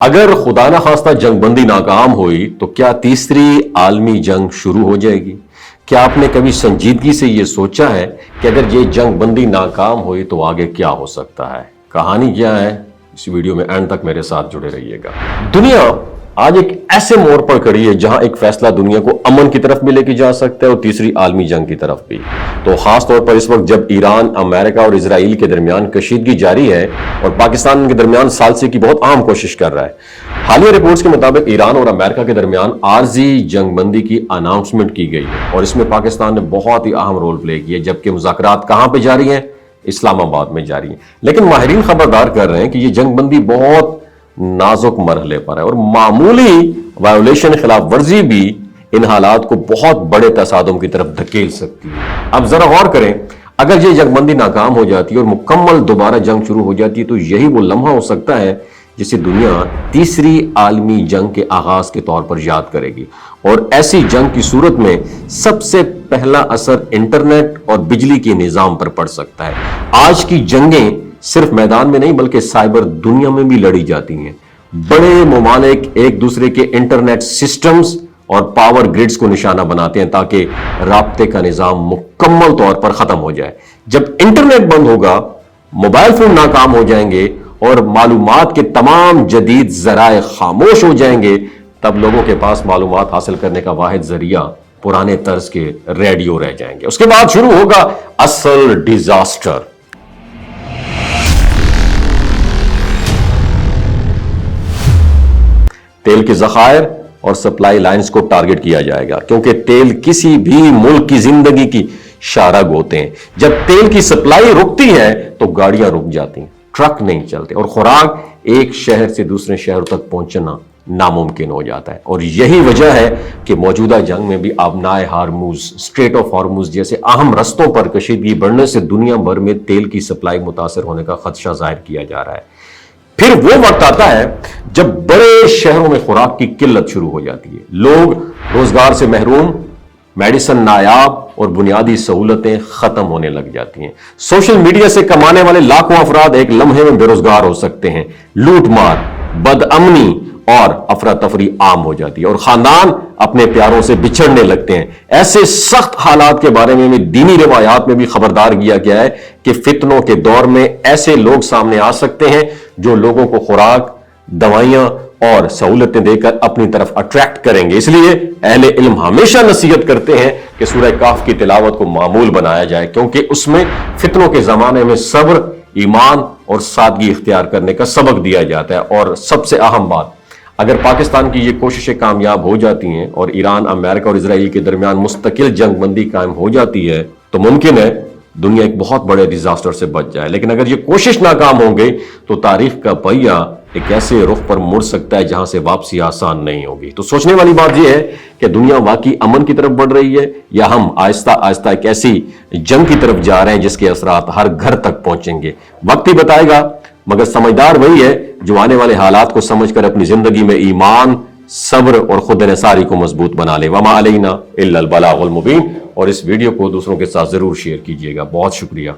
अगर खुदा न खास्ता जंगबंदी नाकाम हुई तो क्या तीसरी आलमी जंग शुरू हो जाएगी? क्या आपने कभी संजीदगी से यह सोचा है कि अगर ये जंगबंदी नाकाम हुई तो आगे क्या हो सकता है? कहानी क्या है, इस वीडियो में एंड तक मेरे साथ जुड़े रहिएगा। दुनिया आज एक ऐसे मोड़ पर खड़ी है जहां एक फैसला दुनिया को अमन की तरफ भी लेके जा सकता है और तीसरी आलमी जंग की तरफ भी। तो खास तौर पर इस वक्त जब ईरान, अमेरिका और इजराइल के दरमियान कशीदगी जारी है और पाकिस्तान के दरमियान सालसी की बहुत अहम कोशिश कर रहा है। हालिया रिपोर्ट्स के मुताबिक ईरान और अमेरिका के दरमियान आरजी जंगबंदी की अनाउंसमेंट की गई है और इसमें पाकिस्तान ने बहुत ही अहम रोल प्ले किया, जबकि मुज़ाकरात कहां पर जारी है? इस्लामाबाद में जारी है। लेकिन माहिरीन खबरदार कर रहे हैं कि यह जंगबंदी बहुत नाजुक मरहले पर है और मामूली वायोलेशन, खिलाफ वर्जी भी इन हालात को बहुत बड़े तसादुम की तरफ धकेल सकती है। अब जरा गौर करें, अगर ये जंगबंदी नाकाम हो जाती है और मुकम्मल दोबारा जंग शुरू हो जाती है तो यही वो लम्हा हो सकता है जिसे दुनिया तीसरी आलमी जंग के आगाज के तौर पर याद करेगी। और ऐसी जंग की सूरत में सबसे पहला असर इंटरनेट और बिजली के निजाम पर पड़ सकता है। आज की जंगें सिर्फ मैदान में नहीं बल्कि साइबर दुनिया में भी लड़ी जाती हैं। बड़े ममालिक एक दूसरे के इंटरनेट सिस्टम्स और पावर ग्रिड्स को निशाना बनाते हैं ताकि राब्ते का निजाम मुकम्मल तौर पर खत्म हो जाए। जब इंटरनेट बंद होगा, मोबाइल फोन नाकाम हो जाएंगे और मालूमात के तमाम जदीद जराए खामोश हो जाएंगे, तब लोगों के पास मालूमात हासिल करने का वाहिद जरिया पुराने तर्ज के रेडियो रह जाएंगे। उसके बाद शुरू होगा असल डिजास्टर। तेल के जखायर और सप्लाई लाइंस को टारगेट किया जाएगा क्योंकि तेल किसी भी मुल्क की जिंदगी की शारग होते हैं। जब तेल की सप्लाई रुकती है तो गाड़ियां रुक जाती हैं, ट्रक नहीं चलते और खुराक एक शहर से दूसरे शहर तक पहुंचना नामुमकिन हो जाता है। और यही वजह है कि मौजूदा जंग में भी आबनाए हार्मूज, स्ट्रेट ऑफ हार्मूज जैसे अहम रस्तों पर कशीदगी बढ़ने से दुनिया भर में तेल की सप्लाई मुतासर होने का खदशा जाहिर किया जा रहा है। फिर वो वक्त आता है जब बड़े शहरों में खुराक की किल्लत शुरू हो जाती है, लोग रोजगार से महरूम, मेडिसिन नायाब और बुनियादी सहूलतें खत्म होने लग जाती हैं। सोशल मीडिया से कमाने वाले लाखों अफराद एक लम्हे में बेरोजगार हो सकते हैं। लूटमार, बदअमनी और अफरा तफरी आम हो जाती है और खानदान अपने प्यारों से बिछड़ने लगते हैं। ऐसे सख्त हालात के बारे में भी दीनी रिवायात में भी खबरदार किया गया है कि फितनों के दौर में ऐसे लोग सामने आ सकते हैं जो लोगों को खुराक, दवाइयां और सहूलतें देकर अपनी तरफ अट्रैक्ट करेंगे। इसलिए अहले इल्म हमेशा नसीहत करते हैं कि सूरह काफ की तिलावत को मामूल बनाया जाए क्योंकि उसमें फितनों के जमाने में सब्र, ईमान और सादगी इख्तियार करने का सबक दिया जाता है। और सबसे अहम बात, अगर पाकिस्तान की ये कोशिशें कामयाब हो जाती हैं और ईरान, अमेरिका और इजराइल के दरमियान मुस्तकिल जंगबंदी कायम हो जाती है तो मुमकिन है दुनिया एक बहुत बड़े डिजास्टर से बच जाए। लेकिन अगर ये कोशिश नाकाम हो गई तो तारीख का पहिया एक ऐसे रुख पर मुड़ सकता है जहां से वापसी आसान नहीं होगी। तो सोचने वाली बात यह है कि दुनिया वाकई अमन की तरफ बढ़ रही है या हम आहिस्ता आहिस्ता एक ऐसी जंग की तरफ जा रहे हैं जिसके असरात हर घर तक पहुंचेंगे। वक्त ही बताएगा, मगर समझदार वही है जो आने वाले हालात को समझकर अपनी जिंदगी में ईमान, सब्र और खुद इनसारी को मजबूत बना ले। वमा अलैना इल्लल बलागुल मुबीन। और इस वीडियो को दूसरों के साथ जरूर शेयर कीजिएगा। बहुत शुक्रिया।